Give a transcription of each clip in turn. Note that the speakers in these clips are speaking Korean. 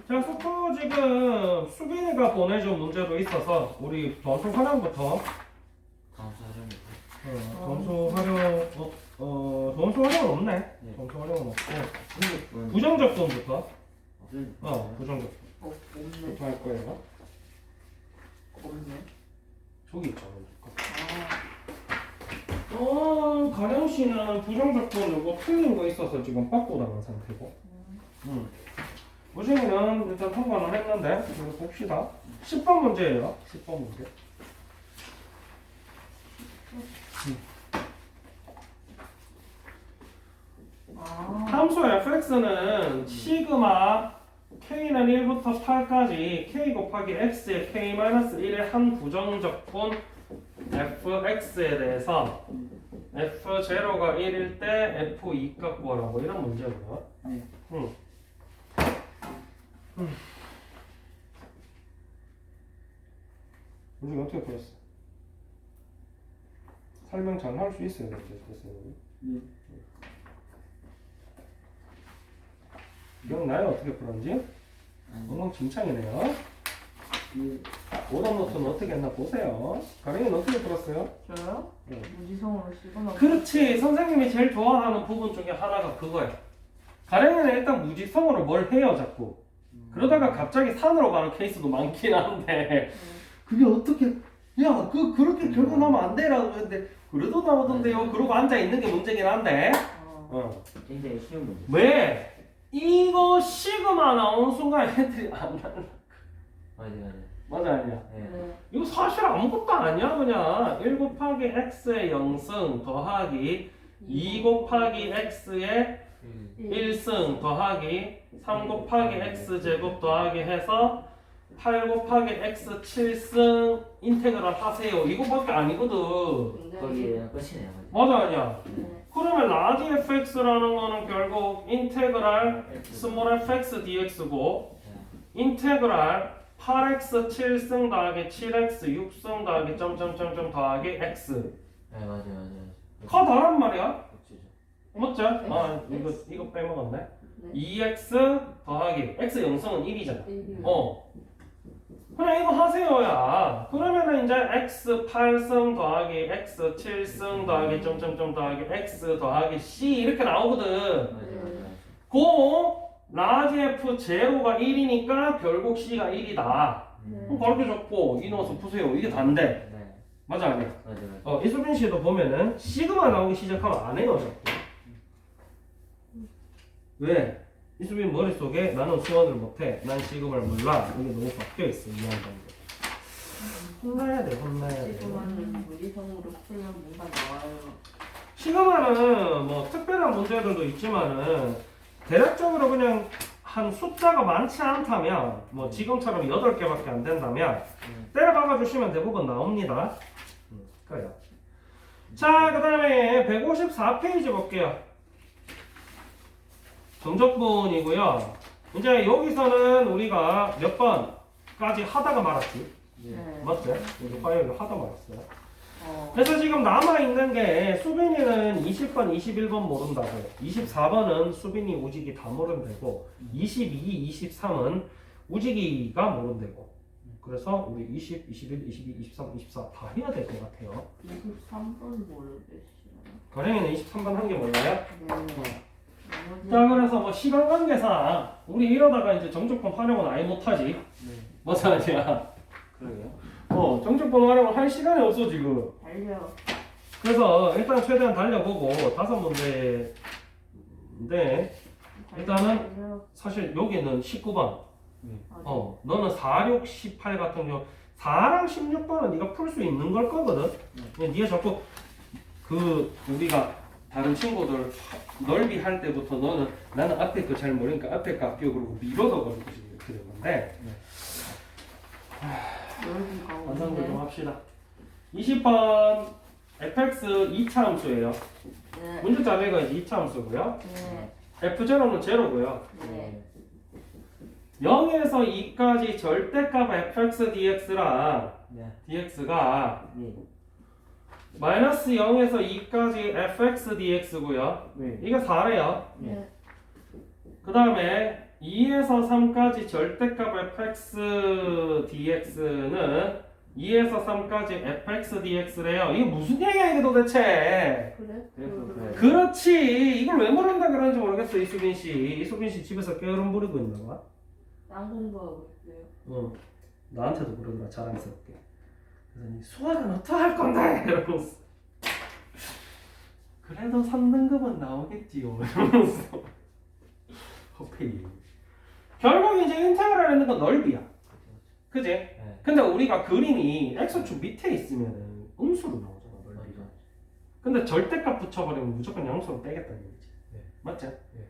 자, 스포 지금 수빈이가 보내준 문제도 있어서 우리 점수 활용부터 점수 활용 점수 활용은 없네. 네. 점수 활용은 없고 근데 부정적분부터 없는 부정적분 없네. 부터 할 거예요. 없네. 저기 있잖아. 아. 가령 씨는 부정적분 요거 틀린 거 있어서 지금 빠꾸 당한 상태고. 우진이는 일단 통과는 했는데 이거 봅시다. 10번 문제예요. 10번 문제. 함수 fx는 시그마 k는 1부터 8까지 k 곱하기 x의 k-1의 한 부정적분 fx에 대해서 f0가 1일 때 f2 값 구하라고 이런 문제고요. 네. 우리가 어떻게 풀었어? 설명 잘 할 수 있어야 됐어요. 네. 기억나요? 어떻게 풀었는지? 엉망진창이네요. 네. 오답 노트는 어떻게 했나 보세요. 가령이는 어떻게 풀었어요? 저요? 네. 무지성으로 시그마. 그렇지. 선생님이 제일 좋아하는 부분 중에 하나가 그거야. 가령이는 일단 무지성으로 뭘 해요 자꾸. 그러다가 갑자기 산으로 가는 케이스도 많긴 한데 그게 어떻게 야 그렇게 결국 나오면 안 돼라고 했는데 그래도 나오던데요. 그러고 앉아있는 게 문제긴 한데 굉장히 쉬운 문제. 왜? 이거 시그마 나오는 순간 애들이 안 나는 맞아요. 맞아 아니야? 네. 네. 이거 사실 아무것도 아니야. 그냥 1 곱하기 x의 0승 더하기 2 곱하기 x의 1승 더하기 3 곱하기 x제곱 더하기 해서 8 곱하기 x 7승 인테그랄 하세요. 이거밖에 아니거든. 근데 거기에 끝이네요. 맞아 아니야? 네. 그러면 라지 fx라는 거는 결국 인테그랄 스몰 fx dx고 인테그랄 8x 7승 더하기 7x 6승 더하기 점점점점 더하기 x 네 맞아요. 커다란 말이야. 그렇죠. 맞죠? 아 이거 빼먹었네. 네. 2x 더하기 x 0승은 1이잖아. 네. 그냥 이거 하세요야. 그러면은 이제 x 8승 더하기 x 7승 더하기 점점점 더하기 x 더하기 c 이렇게 나오거든. 맞아요. 고 라지 f 제로가 1이니까 결국 c가 1이다. 그럼 바로 적고 이 넣어서 푸세요. 이게 단데. 네. 맞아 아니야? 맞아요. 이수빈 씨도 보면은 시그마 나오기 시작하면 안 해요 자꾸. 왜? 이수빈 머릿속에 나는 수원을 못해. 난 시그마를 몰라. 이게 너무 박혀있어. 이해한다는 혼나야 돼. 혼나야 돼. 시그마는 무지성으로 풀면 뭔가 나와요. 시그마는 뭐 특별한 문제들도 있지만은 대략적으로 그냥 한 숫자가 많지 않다면 뭐 지금처럼 8개밖에 안 된다면 때려박아 주시면 대부분 나옵니다. 그래요. 자, 그 다음에 154페이지 볼게요. 정적분이고요. 이제 여기서는 우리가 몇 번까지 하다가 말았지. 네. 맞죠? 우리 화요일에 하다 말았어요. 어. 그래서 지금 남아있는 게 수빈이는 20번, 21번 모른다고 24번은 수빈이, 우직이 다 모른다고 22, 23은 우직이가 모른다고 그래서 우리 20, 21, 22, 23, 24 다 해야 될 것 같아요. 23번 모르겠어요. 가령이는 23번 한 게 몰라요? 네. 자, 그래서 뭐 시간 관계상 우리 이러다가 이제 정적분 활용은 아예 못하지. 맞아 아니야? 그러게요. 정적분 활용을 할 시간이 없어 지금. 달려. 그래서 일단 최대한 달려보고 5문제인데 일단은 달려. 사실 여기는 19번 맞아. 너는 4, 6, 18 같은 경우 4랑 16번은 네가 풀 수 있는 걸 거거든. 네가 자꾸 그 우리가 다른 친구들 넓이 할 때부터 너는 나는 앞에 거 잘 모르니까 앞에 거 합격 그러고 밀어서 가지고 지금 이렇게 된 건데 넓이가 완성도 좀 없네. 합시다. 20번 fx 2차 함수예요. 네. 문제 자료가 이제 2차 함수고요. 네. f0는 제로고요. 네. 0에서 2까지 절대값 fx dx랑 네. dx가 네. 마이너스 0에서 2까지 fx dx고요. 네. 이게 4래요. 네. 그 다음에 2에서 3까지 절대값 fx dx는 2에서 3까지 fx dx래요. 이게 무슨 얘기야 이게 도대체? 그래? 그래. 그렇지. 이걸 왜 모른다 그러는지 모르겠어 이수빈 씨. 이수빈 씨 집에서 게으름 부리고 있나 봐. 난 공부하고 있어요. 어. 나한테도 그러더라 자랑스럽게. 그래서 수학은 어떻게 할 건데? 이러면서. 그래도 3등급은 나오겠지요. 이러면서. 허피. 결국 이제 인테그랄 있는 건 넓이야. 그지? 네. 근데 우리가 그림이 x축 밑에 있으면은 음수로 나오잖아 넓이가. 근데 절대값 붙여버리면 무조건 양수로 빼겠다는 얘기지. 네. 맞지? 네.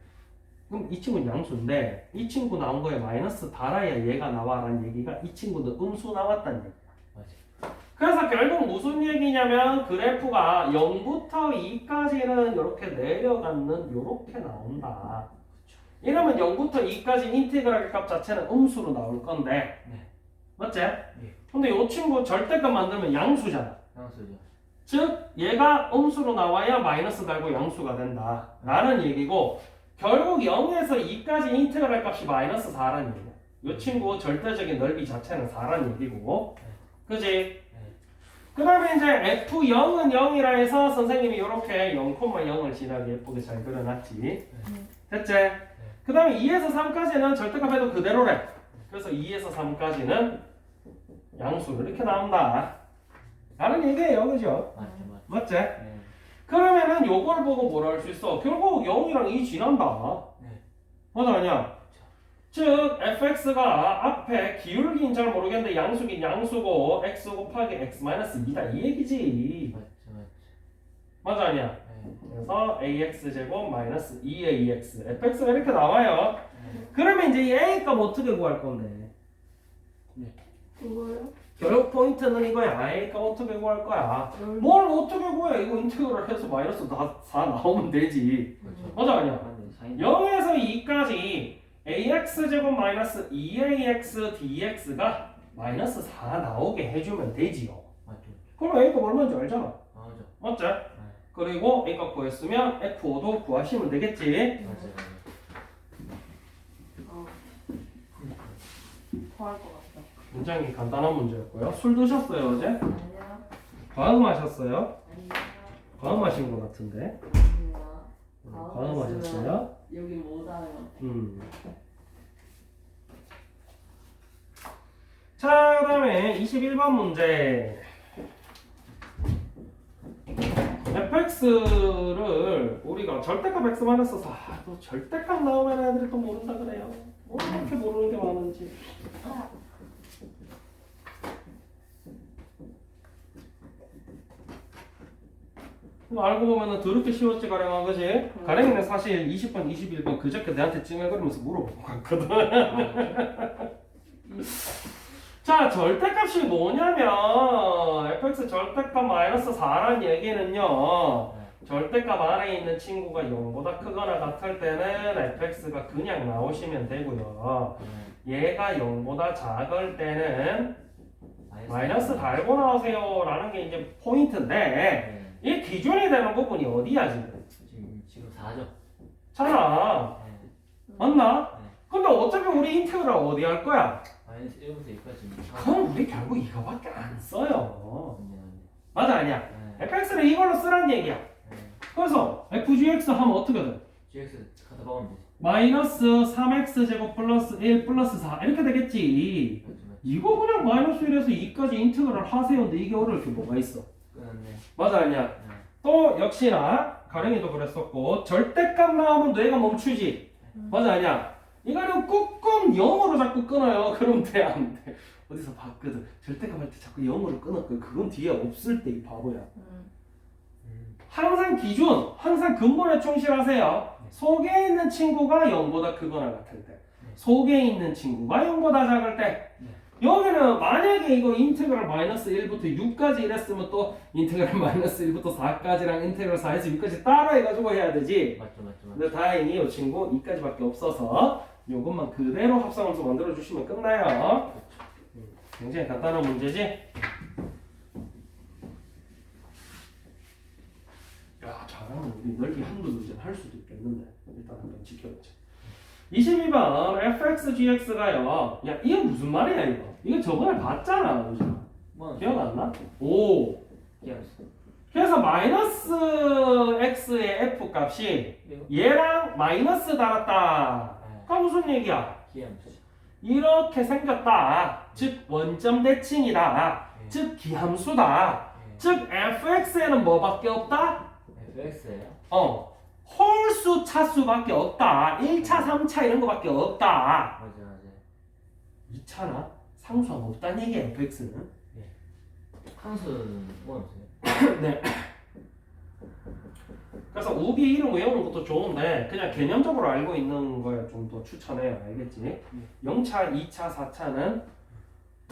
그럼 이 친구는 양수인데 이 친구 나온 거에 마이너스 달아야 얘가 나와라는 얘기가 이 친구는 음수 나왔다는 얘기야. 맞아. 그래서 결국 무슨 얘기냐면 그래프가 0부터 2까지는 이렇게 내려가는 이렇게 나온다. 이러면 0부터 2까지 인테그랄 값 자체는 음수로 나올 건데 네. 맞지? 네. 근데 이 친구 절대값 만들면 양수잖아. 양수죠. 즉 얘가 음수로 나와야 마이너스 달고 양수가 된다 라는 얘기고 결국 0에서 2까지 인테그랄 값이 마이너스 4라는 얘기야. 이 친구 절대적인 넓이 자체는 4라는 얘기고 그지? 그 다음에 이제 F0은 0이라 해서 선생님이 이렇게 0,0을 지나게 예쁘게 잘 그려놨지. 됐지? 그 다음에 2에서 3까지는 절대값 해도 그대로래. 그래서 2에서 3까지는 양수로 이렇게 나온다 라는 얘기예요. 그죠? 맞죠, 맞죠. 맞지? 네. 그러면은 요걸 보고 뭐라 할 수 있어? 결국 0이랑 2 지난다. 네. 맞아 아니야? 즉 fx가 앞에 기울기인 잘 모르겠는데 양수긴 양수고 x 곱하기 x 마이너스 2다 이 얘기지. 맞죠, 맞죠. 맞아 아니야? 네. 그래서 ax 제곱 마이너스 2ax fx가 이렇게 나와요. 그러면 이제 이 a 값 어떻게 구할 건데? 그거요? 결국 포인트는 이거야. a 값 어떻게 구할 거야? 넓이. 뭘 어떻게 구해? 이거 인테그랄 해서 마이너스 4 나오면 되지. 그렇죠. 맞아 아니야? 맞네, 사인. 0에서 2까지 ax 제곱 마이너스 2ax dx가 마이너스 4 나오게 해주면 되지요. 맞죠. 그럼 a값 얼마인지 알잖아. 아, 맞죠. 맞지? 네. 그리고 a값 구했으면 f5도 구하시면 되겠지. 맞아요. 어. 더할 것 같다. 굉장히 간단한 문제였고요. 술 드셨어요 어제? 아니야. 과음하셨어요? 아니야. 과음하신 것 같은데. 아니야. 과음하셨어요? 여기 못 와요. 자, 그 다음에 21번 문제. fx를 우리가 절대값 x 마이너스 4. 또 절대값 나오면 애들이 또 모른다 그래요. 뭐 이렇게 모르는 게 많은지. 알고 보면은 더럽게 쉬웠지 가령아 그지? 가령이는 사실 20번, 21번 그저께 내한테 찡얼거리면서 물어보고 갔거든. 자, 절대값이 뭐냐면 fx 절대값 마이너스 4라는 얘기는요 절대값 안에 있는 친구가 0보다 크거나 같을 때는 fx가 그냥 나오시면 되고요 얘가 0보다 작을 때는 마이너스 달고 나오세요 라는 게 이제 포인트인데 네. 이 기준이 되는 부분이 어디야 지금? 지금 4죠. 잖아 네. 맞나? 네. 근데 어차피 우리 인테그랄 어디 할 거야? 마이너스 1부터 2까지. 그럼 우리 결국 이거밖에 안 써요 맞네, 맞네. 맞아 아니야? 네. fx를 이걸로 쓰란 얘기야 네. 그래서 fgx 하면 어떻게 돼? GX 갖다 박으면 되지. 마이너스 3x 제곱 플러스 1 플러스 4 이렇게 되겠지 맞죠, 맞죠. 이거 그냥 마이너스 1에서 2까지 인테그랄 하세요 근데 이게 어려울 게 뭐가 있어 끝났네. 맞아 아니야? 네. 또 역시나 가령이도 그랬었고 절대값 나오면 뇌가 멈추지 맞아 아니야? 이거는 꾹꾹 0으로 자꾸 끊어요 그럼 돼 안 돼? 어디서 봤거든 절대값 할 때 자꾸 0으로 끊었거든 그건 뒤에 없을 때 이 바보야 항상 기준 항상 근본에 충실하세요 속에 있는 친구가 0보다 크거나 같을 때 속에 있는 친구가 0보다 작을 때 여기는 만약에 이거 인테그랄 마이너스 1부터 6까지 이랬으면 또 인테그랄 마이너스 1부터 4까지랑 인테그랄 4에서 6까지 따로 해가지고 해야 되지 맞죠, 맞죠, 맞죠. 근데 다행히 이 친구 2까지밖에 없어서 요것만 그대로 합성함수 만들어 주시면 끝나요 굉장히 간단한 문제지? 야 잘하면 우리 넓이 한두 문제는 할 수도 있겠는데 일단 한번 지켜보자 22번 fxgx가요. 야 이거 무슨 말이야 이거? 이거 저번에 봤잖아. 그죠? 뭐 기억 안 나? 오. 기함수. 그래서 마이너스 x의 f 값이 얘랑 마이너스 달았다. 그럼 무슨 얘기야? 기함수. 이렇게 생겼다. 즉 원점 대칭이다. 즉 기함수다. 즉 fx에는 뭐밖에 없다? fx예요? 홀수 차수밖에 없다. 1차, 3차 이런 거밖에 없다. 맞아. 2차나 상수가 없다는 얘기야 fx는. 함수는 뭐 없어요? 네. 그래서 우비 이름 외우는 것도 좋은데 그냥 개념적으로 알고 있는 거에 좀 더 추천해요. 알겠지? 0차, 2차, 4차는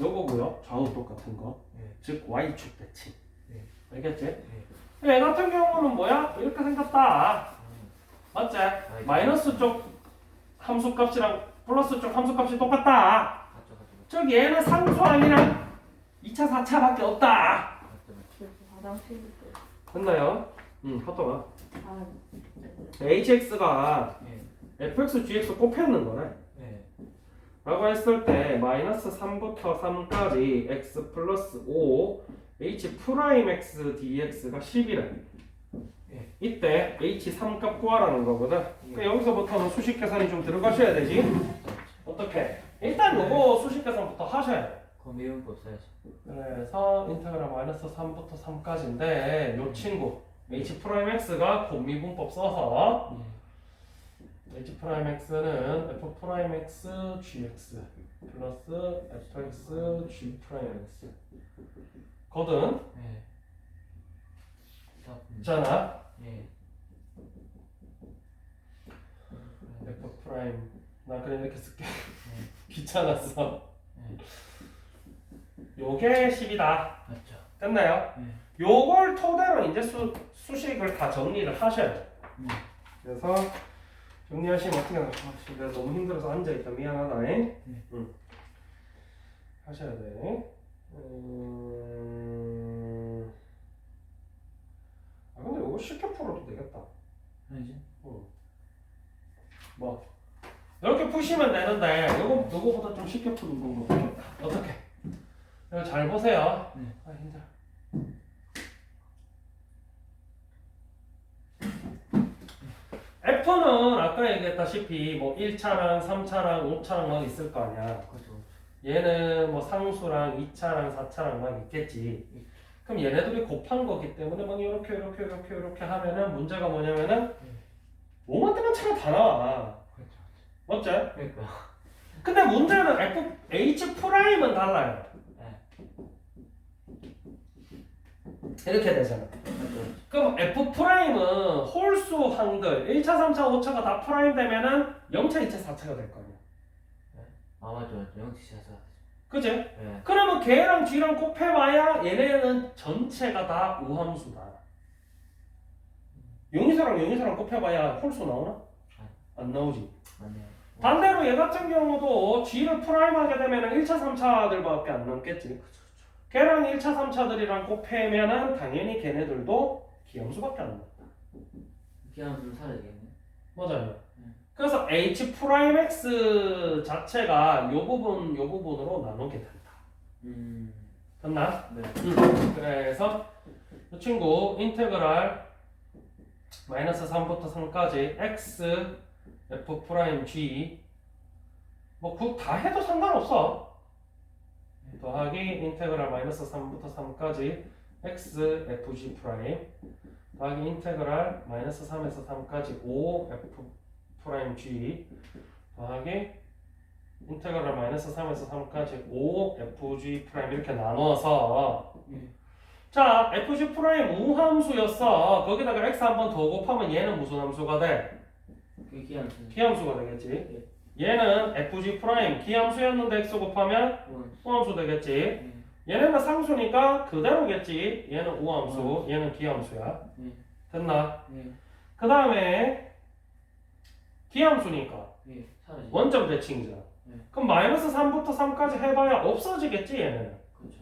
요거고요. 좌우 똑같은 거. 즉 y축 대칭. 알겠지? 얘 같은 경우는 뭐야? 이렇게 생겼다. 맞지? 마이너스 쪽 함수값이랑 플러스 쪽 함수값이 똑같다. 맞죠. 즉 얘는 상수항이랑 2차, 4차밖에 없다. 그래서 화장실 때. 됐나요? 갔다가 아, hx가 네. fx, gx 곱했는 거네. 네. 라고 했을 때 마이너스 3부터 3까지 x 플러스 5 h 프라임 x dx가 10이래. 예. 이때 h 3값 구하라는 거거든. 그러니까 여기서부터는 수식 계산이 좀 들어가셔야 되지. 어떻게? 일단 요거 수식 계산부터 하셔야 돼. 그럼 미분법 써야죠. 그래서 인테그랄 마이너스 3부터 3까지인데 요 친구 h 프라임 x가 곱미분법 써서 h 프라임 x는 f 프라임 x gx 플러스 f x g 프라임 x 거든. 네. 있잖아. 예. f 프라임 나 그냥 이렇게 쓸게. 귀찮았어. 요게 10이다. 맞죠. 됐나요? 네. 요걸 토대로 이제 수식을 다 정리를 하셔야 돼. 그래서 정리하시면 어떻게 하나? 내가 너무 힘들어서 앉아있다. 미안하다. 응. 하셔야 돼. 근데 이거 쉽게 풀어도 되겠다. 아니지? 뭐 이렇게 푸시면 되는데 요거보다 좀 쉽게 푸는 방법 없겠다. 어떻게? 이거 잘 보세요. 네. 아 힘들어. F는 아까 얘기했다시피 뭐 1차랑 3차랑 5차랑 막 있을 거 아니야. 그렇죠. 얘는 뭐 상수랑 2차랑 4차랑 막 있겠지. 그럼 얘네들이 곱한 거기 때문에 막 이렇게 하면은 문제가 뭐냐면은 뭐만 뜨면 차가 다 나와. 그렇죠. 맞지? 그러니까. 근데 문제는 H 프라임은 달라요. 이렇게 되잖아. 맞죠. 그럼 F 프라임은 홀수 항들 1차, 3차, 5차가 다 프라임 되면은 0차, 2차, 4차가 될 거 아니야. 아 맞죠. 영치샷사. 그지? 네. 그러면 걔랑 G랑 곱해봐야 얘네는 전체가 다 우함수다. 용의사랑 곱해봐야 홀수 나오나? 안 나오지. 맞네요. 반대로 얘 같은 경우도 G를 프라임하게 되면 1차, 3차들밖에 안 남겠지. 걔랑 1차, 3차들이랑 곱해면은 당연히 걔네들도 기함수밖에 안 남다. 기함수를 사라지겠네. 맞아요. 그래서 H 프라임 X 자체가 요 부분으로 나누게 된다. 됐나? 네. 그래서 이 친구 인테그랄 마이너스 3부터 3까지 X F 프라임 G 뭐 그 다 해도 상관없어. 더하기 인테그랄 마이너스 3부터 3까지 X F G 프라임 더하기 인테그랄 마이너스 3에서 3까지 5 F 프라임 G 더하기 인테그랄 마이너스 3에서 3까지 5 FG 프라임 이렇게 나눠서 자 FG 프라임 우함수였어. 거기다가 X 한 번 더 곱하면 얘는 무슨 함수가 돼? 그 기함수. 기함수가 되겠지. 얘는 FG 프라임 기함수였는데 X 곱하면 우함수 되겠지. 얘네는 상수니까 그대로겠지. 얘는 우함수 얘는 기함수야. 됐나? 그 다음에 기함수니까 사라지. 원점 대칭이잖아. 그럼 마이너스 3부터 3까지 해봐야 없어지겠지 얘네는. 그렇죠.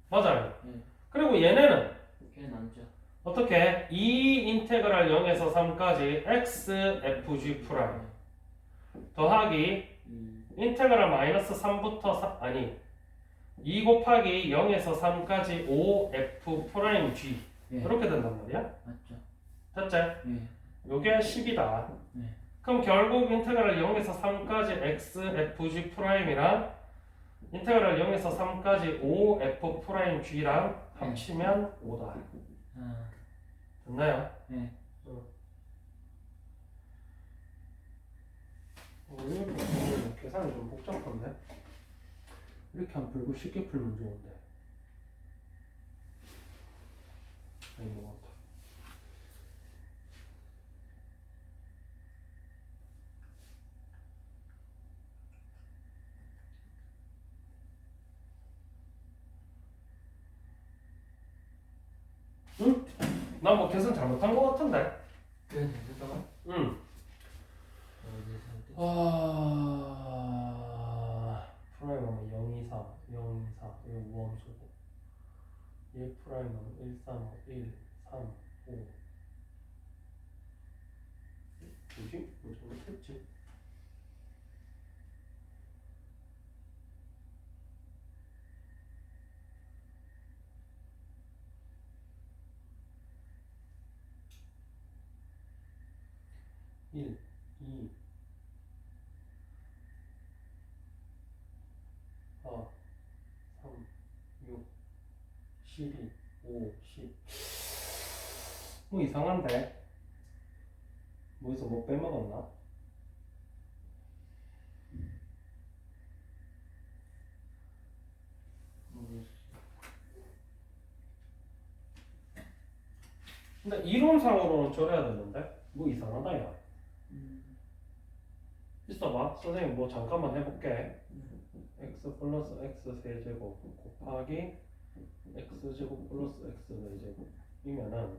맞아요. 네. 그리고 얘네는 걔는 남죠. 어떻게? 2 인테그랄 0에서 3까지 x fg 프라임 더하기 인테그랄 마이너스 3부터 3 아니 2 곱하기 0에서 3까지 5f 프라임 g 예. 이렇게 된단 말이야. 맞죠? 됐지? 예. 요게 10이다. 네. 그럼 결국 인테그랄 0에서 3까지 x fg 프라임이랑 인테그랄 0에서 3까지 5f 프라임 g랑 합치면 5다. 아, 됐나요? 네. 이거 계산이 좀 복잡한데? 이렇게 안 풀고 쉽게 풀면 좋은데. 아닌 것 같아. 응? 나 뭐 계산 잘못한 것 같은데? 그래 됐다가 응. 프라임 하면 0, 2, 4, 0, 2, 4 이거 우함수고 얘 프라임 하면 1, 3, 1, 3, 5 뭐지? 뭐 잘못했지? 일, 2, 4, 3, 6, 12, 5, 10. 뭐 이상한데? 뭐에서 뭐 빼먹었나? 근데 이론상으로는 저래야 되는데? 뭐 이상하다 야. 있어봐. 선생님 뭐 잠깐만 해볼게. x 플러스 x 세제곱 곱하기 x제곱 플러스 x 4제곱 이면은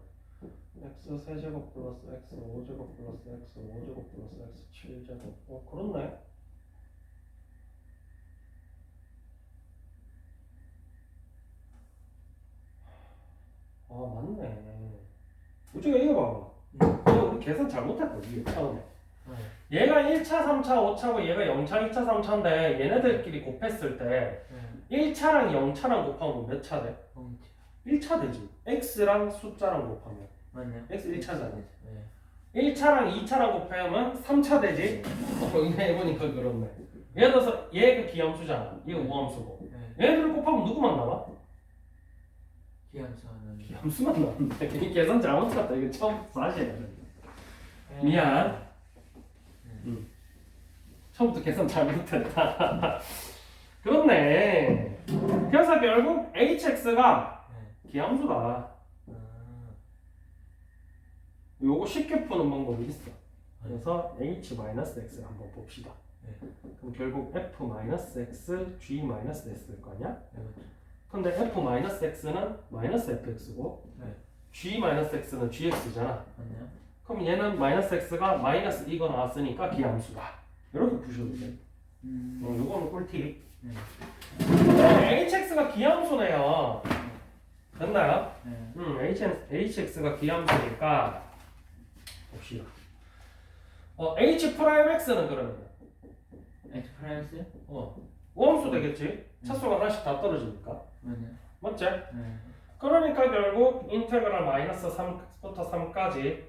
x 세제곱 플러스 x 5제곱 플러스 x 5제곱 플러스 x 7제곱 그렇네. 맞네. 우주가 이거 봐봐. 이거 우리 계산 잘못했다 이게 처음에. 얘가 1차, 3차, 5차고 얘가 0차, 2차, 3차인데 얘네들끼리 곱했을 때 1차랑 0차랑 곱하면 몇 차 돼? 1차 되지. x랑 숫자랑 곱하면 맞네요. x 1차잖아. 네. 1차랑 2차랑 곱하면 3차 되지. 이거 해보니까 그렇네. 예를 들어서 얘가 기함수잖아. 얘가 우함수고. 네. 얘네들 곱하면 누구만 나와? 기함수하는 기함수만 나왔는데 이 계산 잘못했다. 이거 처음 다시 해야 돼. 미안. 처음부터 계산 잘못했다. 그렇네. 그래서 결국 hx가 기함수다. 요거 쉽게 푸는 방법이 있어. 그래서 h-x를 한번 봅시다. 그럼 결국 f-x, g-s일 거 아니야? 근데 f-x는 -fx고 g-x는 gx잖아. 맞네요. 그럼 얘는 -x가 마이너스 이거 나왔으니까 기함수다. 이렇게 푸셔도 돼. 요거는 꿀팁. hx가 기함수네요. 됐나요? hx가 기함수니까 봅시다. h'(x는) 그러면 X 프라이스? 우함수 되겠지? 차수가 하나씩 다 떨어지니까. 맞네요. 맞지? 네. 그러니까 결국 인테그랄 마이너스 3부터 3까지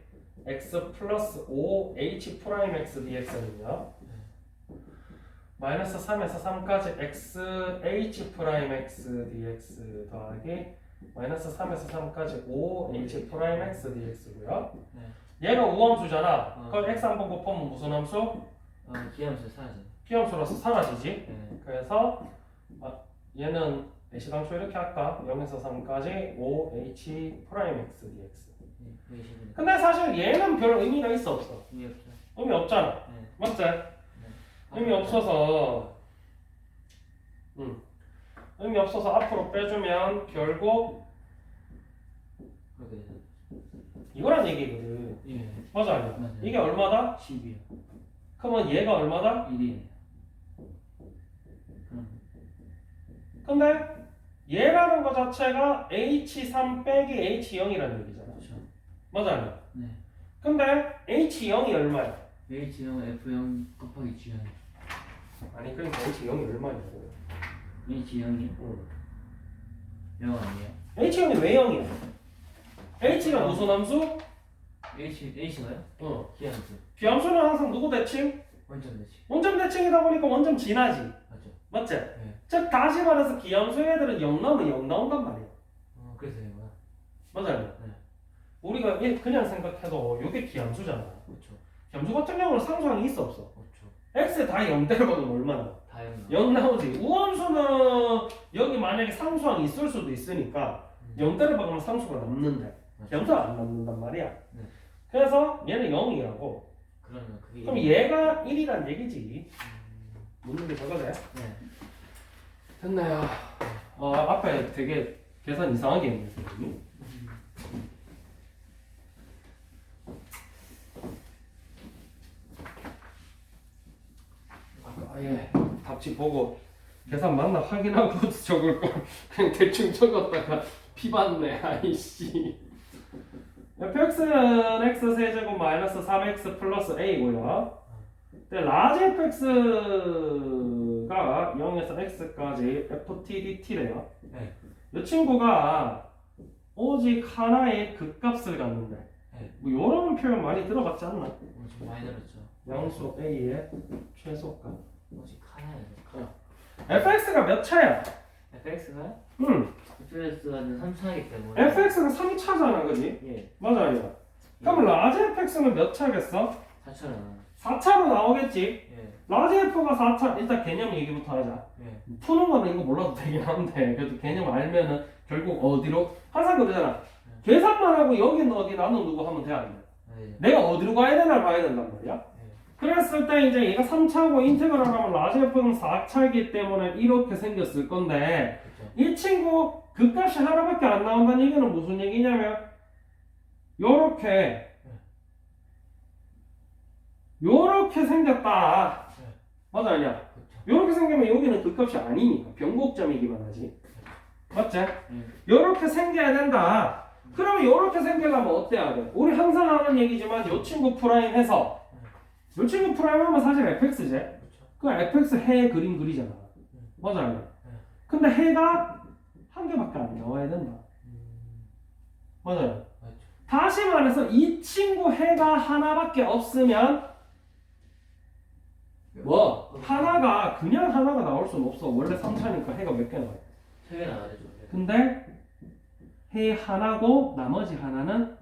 x 플러스 5h'(x) dx는요 마이너스 3에서 3까지 xh'(x) dx 더하기 마이너스 3에서 3까지 5h'(x) dx고요. 얘가 우함수잖아. 그럼 x 한번 곱하면 무슨 함수? 기함수 사라지. 기함수라서 사라지지. 네. 그래서 얘는 애시당초 이렇게 할까? 0에서 3까지 5h'(x) dx. 근데 사실 얘는 별 의미가 있어 없어? 의미 없죠. 의미 없잖아. 네. 맞지? 의미 없어서 의미 없어서 앞으로 빼주면 결국 그렇게 되죠. 이거란 얘기거든. 예. 맞아 아니야? 맞아요. 이게 얼마다? 10이요. 그러면 얘가 얼마다? 1이. 근데 얘라는 거 자체가 h3 빼기 h0이라는 얘기잖아. 그렇죠. 맞아 아니야? 네. 근데 h0이 얼마야? H형 F0 곱하기 G형. 아니 그러니까 H 0이 얼마냐고. H형이 응. 0 아니에요? H 0이 왜 0이야? H가 무슨 함수? H가요? 어. 기함수. 비함수는 항상 누구 대칭? 원점 대칭. 원점 대칭이다 보니까 원점 지나지. 맞죠? 맞지? 네. 즉 다시 말해서 기함수 애들은 0 나오면 0 나온단 말이야. 그래서 이거야. 맞아요. 네. 우리가 그냥 생각해도 이게 기함수잖아. 그렇죠. 기함수 같은 경우는 상수항이 있어 없어? 없죠. X 다 0대로 받으면 얼마나? 다 0. 0 나오지. 우함수는 여기 만약에 상수항이 있을 수도 있으니까 0대로 박으면 상수가 남는데 기함수가 안 남는단 말이야. 네. 그래서 얘는 0이라고. 그러면 그게 그럼 얘가 1이란 얘기지. 묻는 게 저거네. 네. 됐나요? 앞에 되게 계산 이상하게 했네. 선생님이. 아예 답지 보고 계산 맞나 확인하고 적을 걸 그냥 대충 적었다가 피 받네. 아이씨. fx는 x 세제곱 마이너스 3x 플러스 a고요. 근데 라지 fx가 0에서 x까지 ftdt래요. 네. 이 친구가 오직 하나의 극값을 갖는데 네. 뭐 이런 표현 많이 들어봤지 않나? 좀 많이 들었죠. 양수 a의 최소값. 오직 하나예요. fx가 몇 차야? fx가요? 응. fx가 3차이기 때문에. fx가 3차잖아, 그지? 예. 맞아요. 그럼 라지 fx는 몇 차겠어? 4차는. 4차로 나오겠지? 예. 라지 f가 4차. 일단 개념 얘기부터 하자. 예. 푸는 거는 이거 몰라도 되긴 한데 그래도 개념 알면은 결국 어디로? 항상 그러잖아. 계산만 하고 여기는 어디 나는 누구 하면 돼, 안 돼? 네. 내가 어디로 가야 되나 봐야 된단 말이야. 그랬을 때 이제 얘가 3차고 인테그랄 하면 라지 f는 4차이기 때문에 이렇게 생겼을 건데 그렇죠. 이 친구 그 값이 하나밖에 안 나온다는 얘기는 무슨 얘기냐면 요렇게 생겼다. 맞아 아니야? 그렇죠. 요렇게 생기면 여기는 그 값이 아니니까 변곡점이기만 하지. 맞지? 네. 요렇게 생겨야 된다. 그러면 요렇게 생기려면 어때야 돼? 우리 항상 하는 얘기지만 요 친구 프라임 해서 요 친구 프라임 하면 사실 fx지? 그렇죠. 그 fx 해 그림 그리잖아. 맞아요. 근데 해가 한 개밖에 안 나와야 된다. 맞아요. 맞죠. 다시 말해서 이 친구 해가 하나밖에 없으면 뭐 하나가 그냥 하나가 나올 수는 없어. 원래 3차니까 해가 몇 개 나와요. 3개 나와야 되죠. 근데 해 하나고 나머지 하나는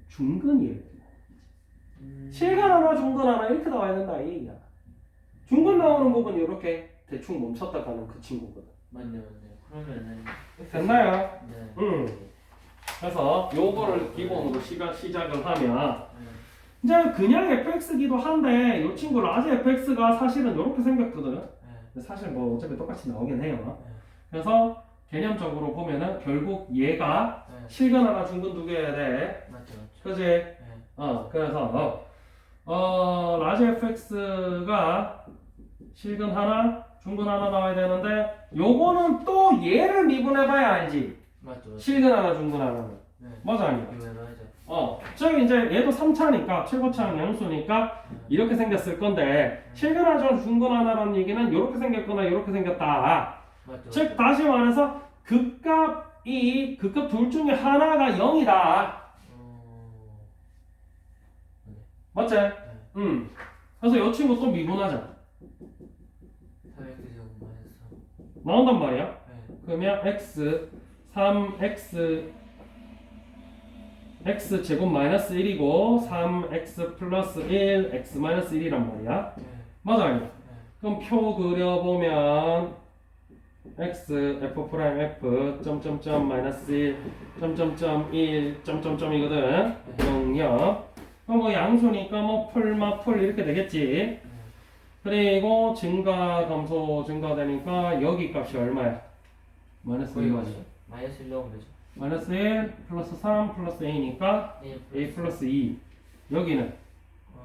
중근이에요. 실근 하나 중근 하나 이렇게 나와야 된다 이 얘기야. 중근 나오는 부분이 이렇게 대충 멈췄다 가는 그 친구거든. 맞네요. 그러면은 됐나요? 네. 그래서 요거를 기본으로 시작을 하면 네. 이제 그냥 fx기도 한데 이 친구 라지 fx가 사실은 이렇게 생겼거든. 네. 근데 사실 뭐 어차피 똑같이 나오긴 해요. 네. 그래서 개념적으로 보면은 결국 얘가 네. 실근 하나 중근 두 개 해야 돼. 맞죠. 맞죠. 그지? 네. 그래서 라지 fx가 실근 하나 중근 하나 나와야 되는데 요거는 또 얘를 미분해봐야 알지. 맞죠. 실근 하나 중근 하나는. 네. 맞아 아니야? 이거로 하죠. 저기 이제 얘도 3차니까 최고차는 양수니까 이렇게 생겼을 건데 실근 하나 중근 하나라는 얘기는 이렇게 생겼거나 이렇게 생겼다. 맞죠. 즉 다시 말해서 극값 둘 중에 하나가 0이다. 맞지? 그래서 이 친구 또 미분하자. 4x 제곱 마이너스 3. 나온단 말이야. 네. 그러면 x 3x x 제곱 마이너스 1이고 3x 플러스 1 x 마이너스 1이란 말이야. 네. 맞아 아니야? 네. 그럼 표 그려보면 x f 프라임 f 점점점 마이너스 1 점점점 1 점점점이거든. 0 0. 그럼 뭐 양수니까 뭐 풀 이렇게 되겠지. 그리고 증가 감소 증가되니까 여기 값이 얼마야? 마이너스 1 맞아. 마이너스 1 넣으면 되죠. 마이너스 1 플러스 3 플러스 a니까 a 플러스 2. 여기는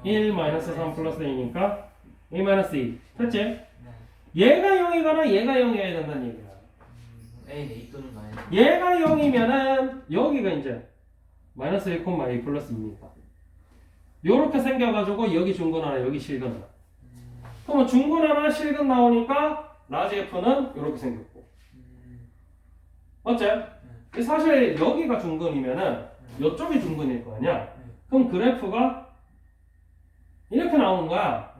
1 마이너스 3 플러스 a니까 a 마이너스 2. 됐지? 네. 얘가 0이거나 얘가 0이어야 된다는 얘기야. a는 2 또는 마이너스. 얘가 0이면은 여기가 이제 마이너스 1, a 플러스 2니까 요렇게 생겨가지고 여기 중근 하나 여기 실근 하나. 그러면 중근 하나 실근 나오니까 라지 F는 요렇게 생겼고 맞지? 사실 여기가 중근이면은 요쪽이 중근일 거 아니야? 그럼 그래프가 이렇게 나오는 거야.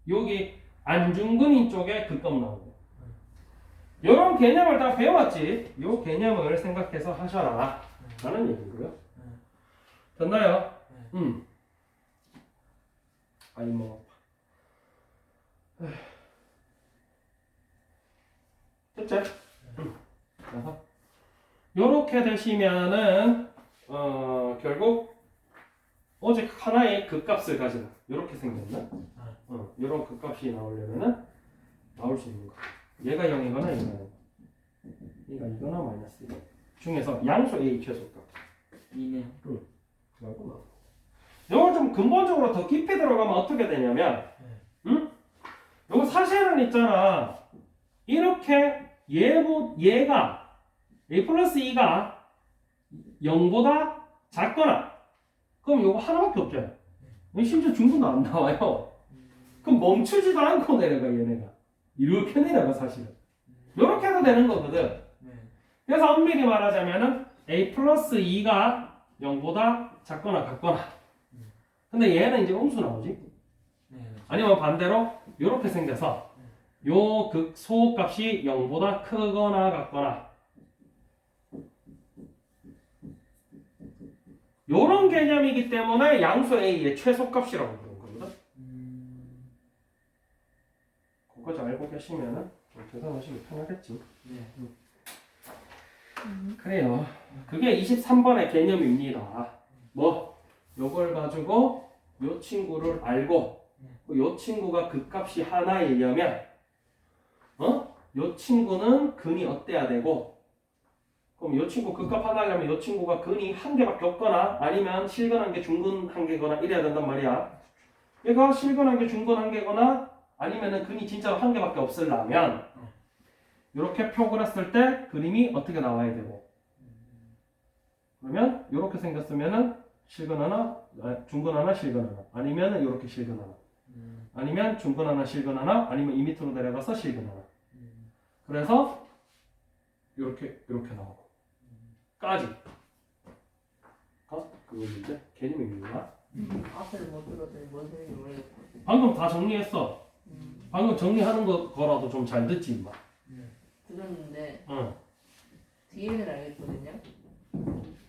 여기 안중근인 쪽에 극값 나오고 이런 개념을 다 배웠지. 요 개념을 생각해서 하셔라 라는 얘기고요. 됐나요? 아니 뭐 됐지? 그래서 요렇게 되시면은 결국 오직 하나의 극값을 가진 요렇게 생겼나? 요런 극값이 나오려면은 나올 수 있는 거. 얘가 0이거나 얘가 이거나 마이너스 1 중에서 양수 A 최소값 2네요. 그거고 요걸 좀 근본적으로 더 깊이 들어가면 어떻게 되냐면 요거 사실은 있잖아. 이렇게 얘가 A 플러스 2가 0보다 작거나 그럼 요거 하나밖에 없잖아요. 심지어 중분도 안 나와요. 그럼 멈추지도 않고 내려가 얘네가. 이렇게 내려가 사실은. 이렇게 해도 되는 거거든. 그래서 엄밀히 말하자면은 A 플러스 2가 0보다 작거나 같거나. 근데 얘는 이제 음수 나오지. 아니면 반대로 이렇게 생겨서 요 극 소값이 0보다 크거나 같거나. 요런 개념이기 때문에 양수 A의 최소값이라고 부르는 겁니다. 그거 잘 알고 계시면은 좀 계산하시기 편하겠지. 그래요. 그게 23번의 개념입니다. 뭐 요걸 가지고 요 친구를 알고 요 친구가 극값이 하나이려면 요 친구는 근이 어때야 되고 그럼 요 친구 극값 하나려면 요 친구가 근이 한 개밖에 없거나 아니면 실근한 게 중근 한 개거나 이래야 된단 말이야. 얘가 실근한 게 중근 한 개거나 아니면은 근이 진짜로 한 개밖에 없으려면 이렇게 표 그렸을 때 그림이 어떻게 나와야 되고 그러면 이렇게 생겼으면은 실근 하나, 중근 하나, 실근 하나 아니면은 이렇게 실근 하나 아니면 중근 하나, 실근 하나 아니면 이 밑으로 내려가서 실근 하나 그래서 이렇게 나오고 까지 그거 이제 개념입니다. 앞에를 못 들었더니 뭔 소리인지 모르겠고. 방금 다 정리했어. 방금 정리하는 거라도 좀 잘 듣지 임마. 들었는데 응. 뒤에는 알겠거든요.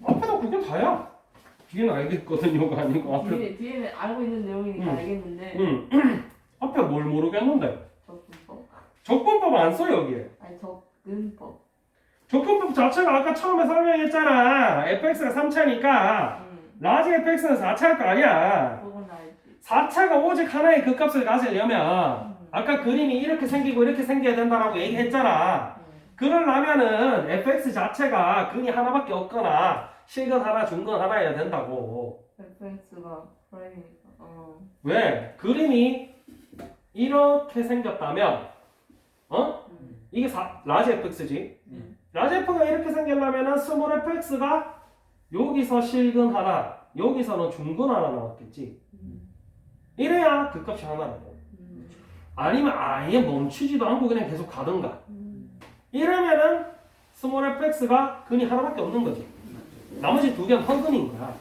앞에도 그게 다야. 뒤에는 알겠거든요가 아니고 앞에. 뒤에는 알고 있는 내용이니까 알겠는데. 응. 앞에 뭘 모르겠는데. 접근법? 적분법 안 써 여기에. 아니 접근법. 적분법 자체가 아까 처음에 설명했잖아. fx가 3차니까 라지 fx는 4차일 거 아니야. 그건 알지. 4차가 오직 하나의 극값을 가지려면 아까 그림이 이렇게 생기고 이렇게 생겨야 된다라고 얘기했잖아. 그러려면은 fx 자체가 근이 하나밖에 없거나 실근 하나, 중근 하나여야 된다고. FX가 프라임이니까. 왜? 그림이 이렇게 생겼다면 이게 라지 fx지. 라지 f가 이렇게 생기려면은 스몰 fx가 여기서 실근 하나, 여기서는 중근 하나 나왔겠지. 이래야 극값이 하나라고. 아니면 아예 멈추지도 않고 그냥 계속 가던가. 이러면은 스몰 fx가 근이 하나밖에 없는 거지. 나머지 두 개는 허근인 거야.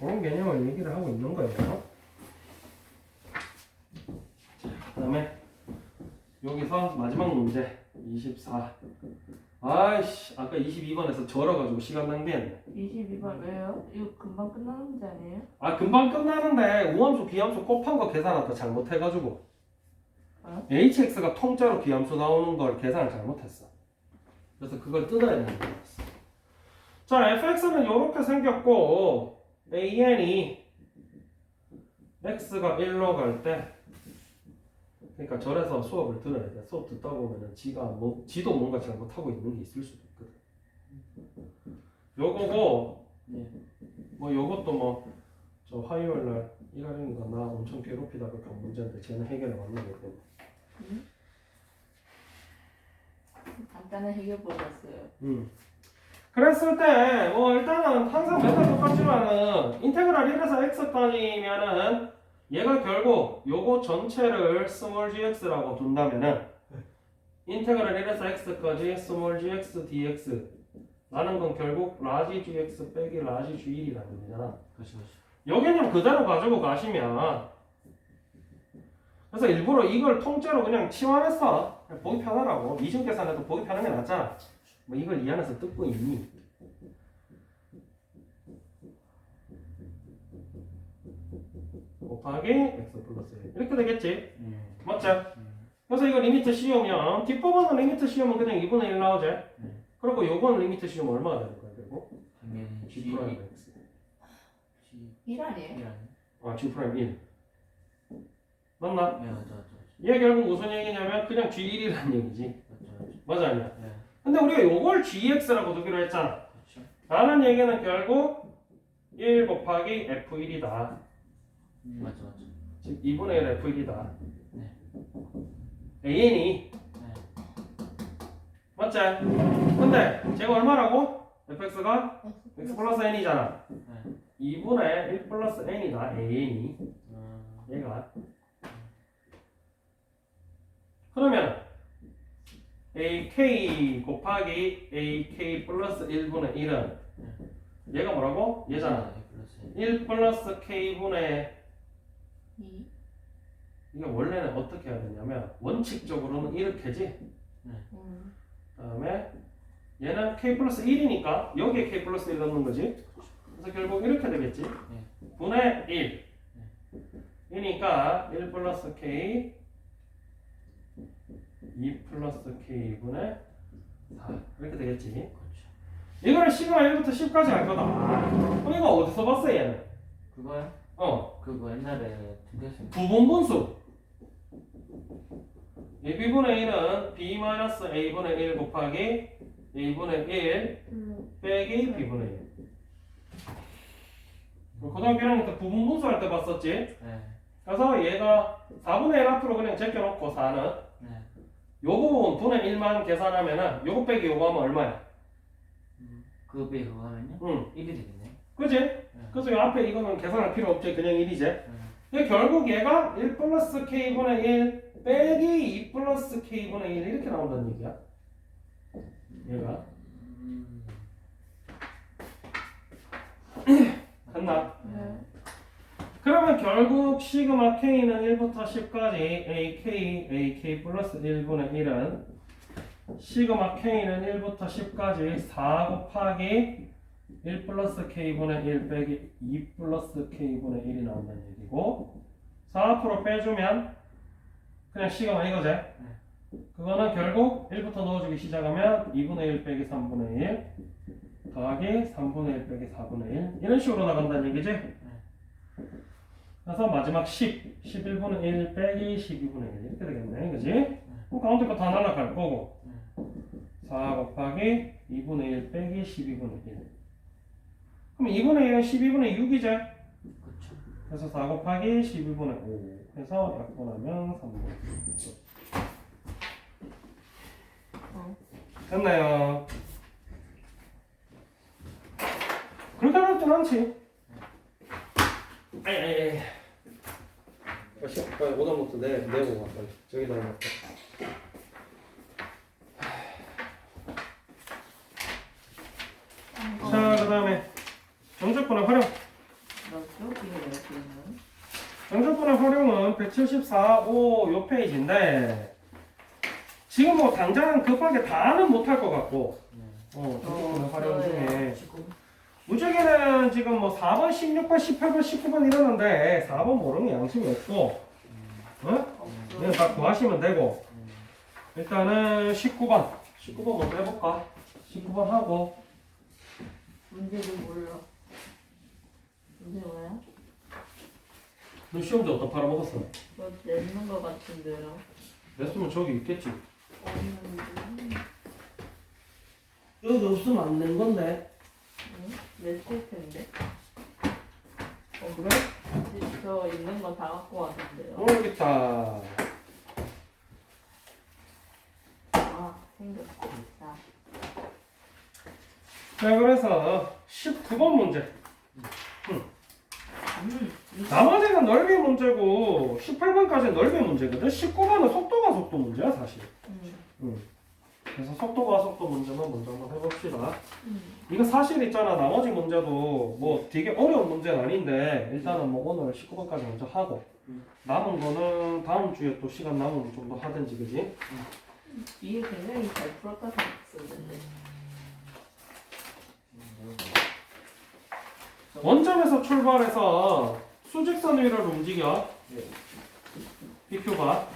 그런 개념을 얘기를 하고 있는 거예요. 그 다음에 여기서 마지막 문제 24. 아이씨 아까 22번에서 절어가지고 시간 낭비했네. 22번 왜요? 이거 금방 끝나는 문제 아니에요? 아 금방 끝나는데 우함수 기함수 곱한 거 계산하다 잘못해가지고 hx가 통짜로 기함수 나오는 걸 계산을 잘못했어. 그래서 그걸 뜯어야 되는 거였어. 자 fx는 이렇게 생겼고 an이 x가 1로 갈 때 그러니까 절에서 수업을 들어야 돼. 수업 듣다 보면은 지도 뭔가 잘못하고 있는 게 있을 수도 있거든. 요거고 뭐 요것도 뭐 저 화요일 날 이가린이가 나 엄청 괴롭히다가 간 문제인데 쟤는 해결을 안 하거든. 간단한 해결법이었어요. 그랬을 때 뭐 일단은 항상 맨날 똑같지만은 인테그랄 1에서 x까지면은 얘가 결국 요거 전체를 스몰 gx라고 둔다면은 인테그랄 1에서 x까지 스몰 gx dx 라는 건 결국 라지 gx 빼기 라지 g1이라는 얘기잖아. 그렇죠. 요 개념 그대로 가지고 가시면 그래서 일부러 이걸 통째로 그냥 치환했어. 그냥 보기 편하라고. 이중 계산해도 보기 편한 게 낫잖아. 뭐 이걸 이 안에서 뜯고 있니? 곱하기 x 플러스 1 이렇게 되겠지? 맞지? 그래서 이거 리미트 씌우면 뒷부분은 리미트 씌우면 그냥 2분의 1 나오지? 그리고 요건 리미트 씌우면 얼마가 되는 거야? 그리고 당연히 g 프라임 x 1 아니에요? G이 아니에요? 아 g 프라임 1 맞나? 네, 맞죠. 얘 결국 무슨 얘기냐면 그냥 g1이라는 얘기지. 맞죠. 맞아 아니야? 네. 근데 우리가 요걸 gx라고 두기로 했잖아. 그렇죠. 라는 얘기는 결국 1 곱하기 f1이다. 맞죠. 즉 2분의 1 f1이다. 네. an이 네. 맞지? 근데 제가 얼마라고? fx가 x 플러스 n이잖아. 네. 2분의 1 플러스 n이다. an이 얘가 그러면 ak 곱하기 ak 플러스 1분의 1은 얘가 뭐라고? 얘잖아. 네, 플러스 1 플러스 k분의 2. 이게 원래는 어떻게 해야 되냐면 원칙적으로는 이렇게지. 그다음에 얘는 k 플러스 1이니까 여기에 k 플러스 1 넣는 거지. 그래서 결국 이렇게 되겠지. 분의 1 이니까 1 플러스 k 2 플러스 k분의 4 이렇게 되겠지. 그렇죠. 이거를 시그마 1부터 10까지 할 거다. 그럼 이거 어디서 봤어 얘는? 그거요? 그거 옛날에 등교했어요. 부분분수 이 b분의 1은 b-a분의 1 곱하기 a분의 1 빼기 b분의 1 고등학교 1학년 때 부분분수 할 때 봤었지? 네. 그래서 얘가 4분의 1 앞으로 그냥 제껴놓고 4는 네. 요 부분 분의 1만 계산하면은 요거 빼기 요거 하면 얼마야? 그거 빼기 그거 하면요? 응 1이 되겠네. 그지? 그래서 요 앞에 이거는 계산할 필요 없지 그냥 1이지 근데 결국 얘가 1 플러스 k분의 1 빼기 2 플러스 k분의 1 이렇게 나온다는 얘기야 얘가 됐나? 네. 그러면 결국 시그마 k는 1부터 10까지 ak 플러스 1분의 1은 시그마 k는 1부터 10까지 4 곱하기 1 플러스 k분의 1 빼기 2 플러스 k분의 1이 나온다는 얘기고 4 앞으로 빼주면 그냥 시그마 이거지? 그거는 결국 1부터 넣어주기 시작하면 2분의 1 빼기 3분의 1 더하기 3분의 1 빼기 4분의 1 이런 식으로 나간다는 얘기지? 그래서 마지막 10, 11분의 1 빼기 12분의 1 이렇게 되겠네 그지? 그럼 가운데 거 다 날아갈 거고 4 곱하기 2분의 1 빼기 12분의 1 그럼 2분의 1은 12분의 6이지? 그렇죠. 그래서 4 곱하기 12분의 5 해서 약분하면 3분의 1 됐나요? 그렇게 어렵진 않지 아이 빨리 오답노트 내보고 와 빨리 저기다 해놓고 자 그 다음에 정적분의 활용 뭐죠? 이게 뭐였어요? 정적분의 활용은 174, 5 요 페이지인데 지금 뭐 당장 급하게 다는 못할 것 같고 정적분의 활용 중에 무적에는 지금 뭐 4번, 16번, 18번, 19번 이러는데 4번 모르는 양심이 없고 그냥 다 구하시면 되고 일단은 19번 먼저 해볼까? 19번 하고 문제는 몰라. 문제 뭐야? 너 시험지 어디다 팔아먹었어? 저 내는 거 같은데요. 냈으면 저기 있겠지 없는데. 여기 없으면 안 낸 건데 냈을 텐데. 그래? 저 있는 거 다 갖고 왔는데요. 여기 있다 아, 생겼다. 자, 그래서 19번 문제. 음. 나머지는 넓이 문제고 18번까지는 넓이 문제거든. 19번은 속도가 속도 문제야 사실. 그래서 속도가 속도 문제만 먼저 한번 해봅시다. 이거 사실 있잖아. 나머지 문제도 뭐 되게 어려운 문제는 아닌데 일단은 뭐 오늘 19번까지 먼저 하고 남은 거는 다음 주에 또 시간 남으면 좀 더 하든지 그지? 이게 굉장히 잘 풀었다 생각했는데. 원점에서 출발해서 수직선 위를 움직여. PQ가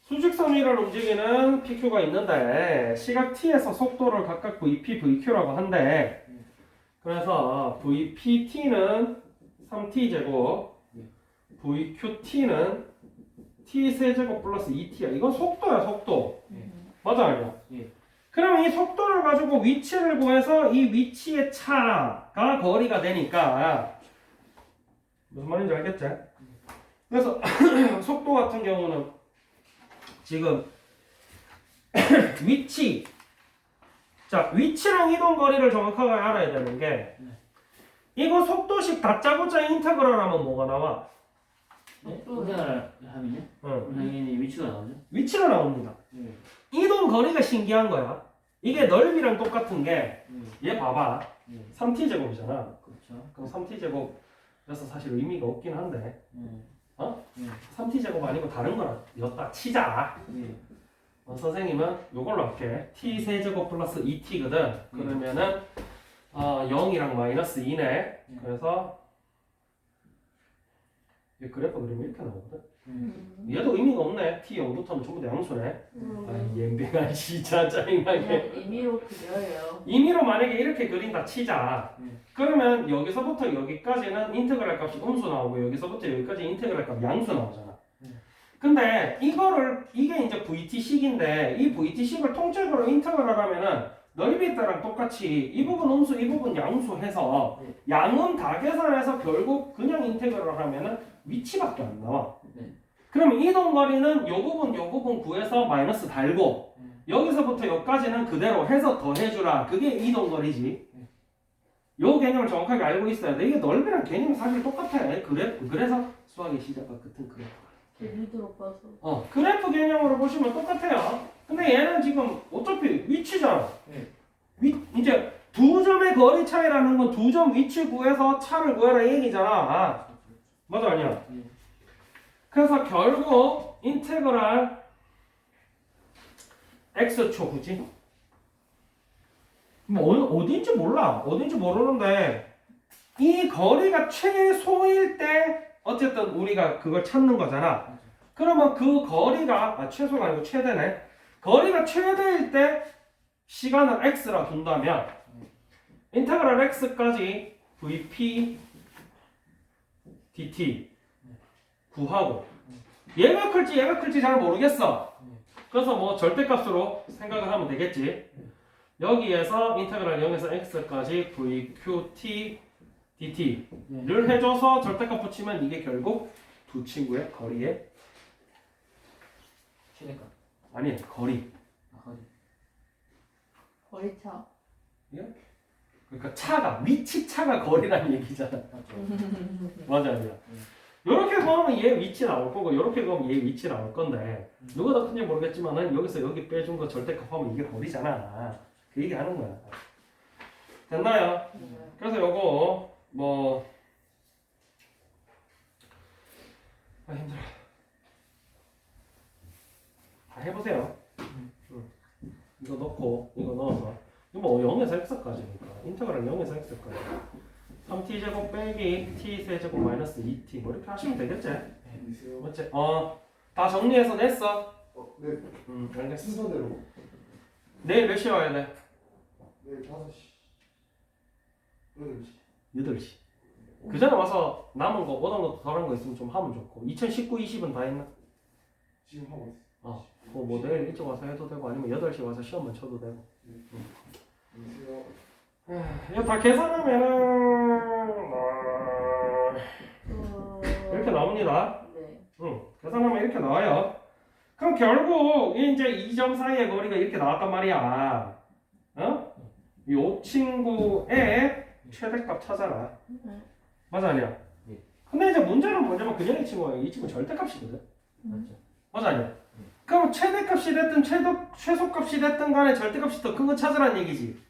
수직선 위를 움직이는 PQ가 있는데 시각 t에서 속도를 각각 VP, VQ라고 한대. 그래서 VPT는 3t제곱, VQT는 t세제곱 플러스 2t야. 이건 속도야, 속도. 맞아, 아니야? 예. 그럼 이 속도를 가지고 위치를 구해서 이 위치의 차가 거리가 되니까 무슨 말인지 알겠지? 그래서 속도 같은 경우는 지금 위치, 자 위치랑 이동 거리를 정확하게 알아야 되는 게 이거 속도식 다짜고짜 인테그럴 하면 뭐가 나와? 인테그럴 하면요? 당연히 위치가 나오죠? 위치가 나옵니다. 이동 거리가 신기한 거야. 이게 넓이랑 똑같은 게 얘 봐봐. 3t제곱이잖아. 그렇죠. 그럼 3t제곱 그래서 사실 의미가 없긴 한데 어? 예. 3t제곱 아니고 다른 거였다 치자. 예. 선생님은 요걸로 할게. t세제곱 플러스 2t거든. 그러면은 0이랑 마이너스 2네. 그래서 이 그래프 그리면 이렇게 나오거든. 얘도 의미가 없네. t 0부터는 전부 다 양수네. 아, 옌병아 진짜 짜증나게. 그냥 임의로 그려요. 임의로 만약에 이렇게 그린다 치자. 그러면 여기서부터 여기까지는 인테그랄 값이 음수 나오고 여기서부터 여기까지 인테그랄 값 양수 나오잖아. 근데 이게 이제 VT식인데 이 VT식을 통째로 인테그랄 하면은 넓이 때랑 똑같이 이 부분 음수 이 부분 양수 해서 양은 다 계산해서 결국 그냥 인테그랄 하면은 위치밖에 안 나와. 그럼 이동거리는 요 부분 구해서 마이너스 달고 여기서부터 여기까지는 그대로 해서 더해주라. 그게 이동거리지. 요 개념을 정확하게 알고 있어야 돼. 이게 넓이랑 개념이 사실 똑같아. 그래서 수학의 시작과 같은 그래프. 제주도로 봐서. 그래프 개념으로 보시면 똑같아요. 근데 얘는 지금 어차피 위치잖아. 이제 두 점의 거리 차이라는 건 두 점 위치 구해서 차를 구해라 이 얘기잖아. 맞아 아니야? 그래서 결국 인테그랄 x초 그지? 뭐 어딘지 몰라. 어딘지 모르는데 이 거리가 최소일 때 어쨌든 우리가 그걸 찾는 거잖아. 그러면 그 거리가 최소가 아니고 최대네. 거리가 최대일 때 시간을 x라 둔다면 인테그랄 x까지 vp dt 구하고 얘가 클지 잘 모르겠어. 그래서 뭐 절대값으로 생각을 하면 되겠지. 여기에서 인테그랄 0에서 x까지 vqt dt를 해줘서 절대값 붙이면 이게 결국 두 친구의 거리의 최대값. 아니 거리. 거리차. 그러니까 차가 위치 차가 거리라는 얘기잖아. 맞아 아니야. 이렇게 보면 얘 위치 나올 거고 이렇게 보면 얘 위치 나올 건데 누가 더 큰지 모르겠지만은 여기서 여기 빼준 거 절대값 하면 이게 거리잖아. 그 얘기 하는 거야. 됐나요? 그래서 요거 뭐 힘들어. 다 해보세요. 이거 넣고 이거 넣어서 이거 뭐 0에서 x까지니까 인테그랄 0에서 x까지 3t제곱 빼기 t세제곱 마이너스 2t 뭐 이렇게 하시면 되겠지? 맞지? 다 정리해서 냈어? 네. 알겠어. 순서대로. 내일 몇 시에 와야 돼? 네, 5시. 8시. 8시. 그 전에 와서 남은 거 오던 거 덜한 거 있으면 좀 하면 좋고 2019, 20은 다 했나? 지금 하고 있어. 그거 뭐 내일 일찍 와서 해도 되고 아니면 8시 와서 시험만 쳐도 되고 안녕하세요. 이거 다 계산하면은 이렇게 나옵니다. 네. 계산하면 이렇게 나와요. 그럼 결국 이제 이 점 사이의 거리가 이렇게 나왔단 말이야. 요 친구의 최대값 찾아라. 맞아 아니야? 예. 근데 이제 문제는 뭐냐면 그냥 이 친구야. 이 친구 절대값이거든. 맞죠? 맞아 아니야? 그럼 최대값이 됐든 최소값이 됐든 간에 절대값이 더 큰 거 찾으라는 얘기지.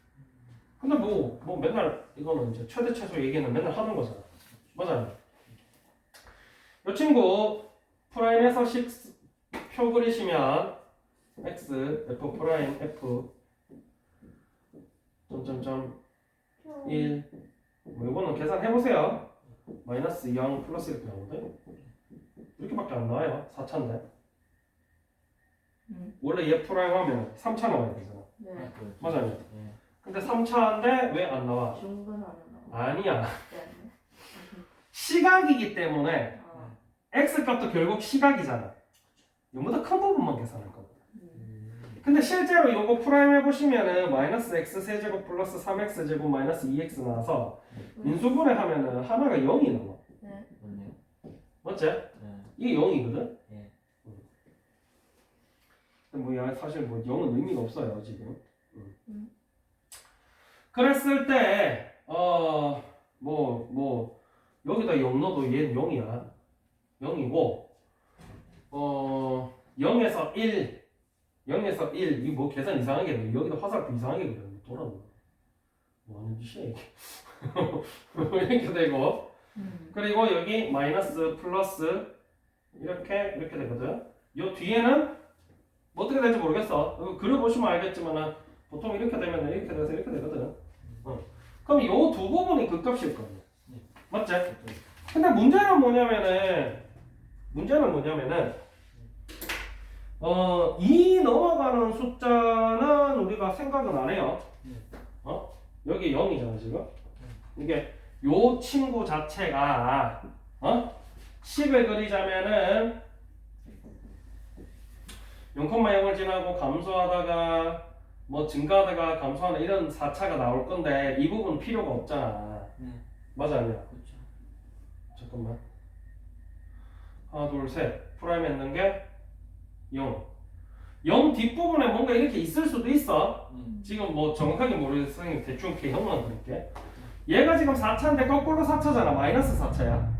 근데 뭐 맨날 이거는 이제 최대 최소 얘기는 맨날 하는 거잖아. 맞아 아니야? 이 친구 프라임에서 표 그리시면 x f 프라임 f 점점점 1 뭐 이거는 계산해 보세요. 마이너스 0 플러스 이렇게 나오거든. 이렇게밖에 안 나와요. 4차인데. 원래 얘 프라임 하면 3차 나와야 되잖아. 네. 맞아요. 예. 근데 3차인데 왜 안 나와? 중간하면 나와. 아니야. 네. 시각이기 때문에 아. x 값도 결국 시각이잖아. 이거보다 큰 부분만 계산할 거거든. 근데 실제로 요거 프라임 해보시면은 마이너스 x 세제곱 플러스 3x 제곱 마이너스 2x 나와서 인수분해 하면은 하나가 0이 나와. 네. 맞네요. 맞지? 예. 이게 0이거든? 예. 뭐 사실 뭐 0은 의미가 없어요 지금. 그랬을 때 뭐 여기다 0 넣어도 얘는 0이야. 0이고 0에서 1 이거 뭐 계산 이상하게 해. 여기다 화살표 이상하게 그려. 돌아보고 뭐 하는 짓이야 이게. 이렇게 되고 그리고 여기 마이너스 플러스 이렇게 되거든. 요 뒤에는 뭐 어떻게 될지 모르겠어. 이거 그려보시면 알겠지만 보통 이렇게 되면 이렇게 돼서 이렇게 되거든. 그럼 요 두 부분이 극값일 거예요. 맞지? 근데 문제는 뭐냐면은 2 넘어가는 숫자는 우리가 생각은 안 해요. 여기 0이잖아 지금. 이게 요 친구 자체가 10을 그리자면은 0,0을 지나고 감소하다가 뭐 증가하다가 감소하는 이런 4차가 나올 건데 이 부분 필요가 없잖아. 네. 맞아 아니야? 그렇죠. 잠깐만. 하나 둘 셋 프라임 했는 게 0 뒷부분에 뭔가 이렇게 있을 수도 있어. 지금 뭐 정확하게 모르겠어. 선생님 대충 이렇게 형만 그릴게. 얘가 지금 4차인데 거꾸로 4차잖아. 마이너스 4차야.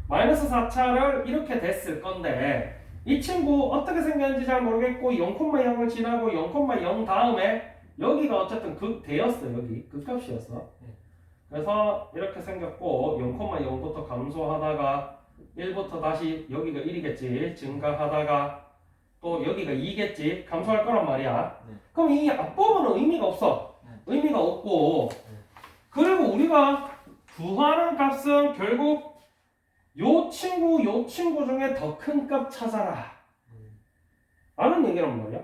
마이너스 4차를 이렇게 됐을 건데 이 친구 어떻게 생겼는지 잘 모르겠고 0,0을 지나고 0,0 다음에 여기가 어쨌든 극대였어. 여기 극값이었어. 그래서 이렇게 생겼고 0,0부터 감소하다가 1부터 다시 여기가 1이겠지. 증가하다가 또 여기가 2겠지. 감소할 거란 말이야. 그럼 이 앞부분은 의미가 없어. 의미가 없고 그리고 우리가 구하는 값은 결국 요 친구 중에 더 큰 값 찾아라 라는 얘기란 말이야.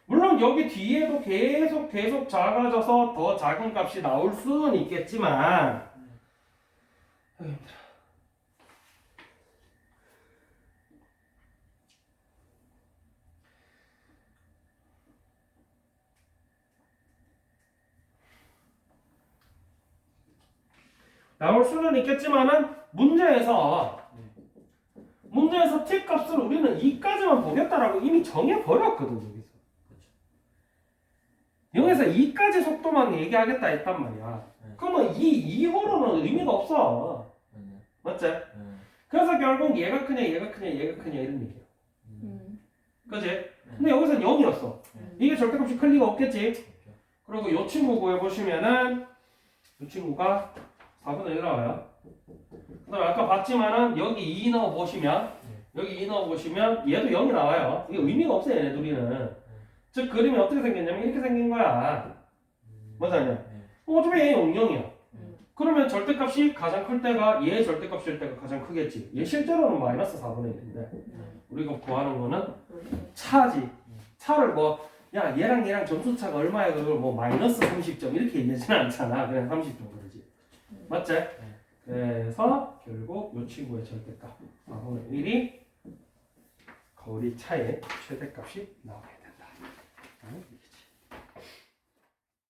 물론 여기 뒤에도 계속 작아져서 더 작은 값이 나올 수는 있겠지만 나올 수는 있겠지만은 문제에서 t 값을 우리는 2까지만 보겠다라고 이미 정해버렸거든. 여기서 2까지 속도만 얘기하겠다 했단 말이야. 그러면 이 이후로는 의미가 없어. 맞지? 그래서 결국 얘가 크냐 이런 얘기야. 그지? 근데 여기서 0이었어. 이게 절대값이 클 리가 없겠지. 그리고 이 친구 구해보시면은 이 친구가 4분의 1 나와요. 그 다음에 아까 봤지만은 여기 2 넣어보시면 얘도 0이 나와요. 이게 의미가 없어요 얘네 둘이는. 즉 그림이 어떻게 생겼냐면 이렇게 생긴 거야. 맞아 아니야? 어차피 얘 0,0이야. 그러면 절대값이 가장 클 때가 얘의 절대값일 때가 가장 크겠지. 얘 실제로는 마이너스 4분의 1인데 우리가 구하는 거는 차지. 차를 뭐 야 얘랑 점수차가 얼마야 그걸 뭐 마이너스 30점 이렇게 얘기하지는 않잖아. 그냥 30점 그러지. 맞지? 그래서 결국 이 친구의 절대값 4분의 1이 거리 차의 최대값이 나와야 된다.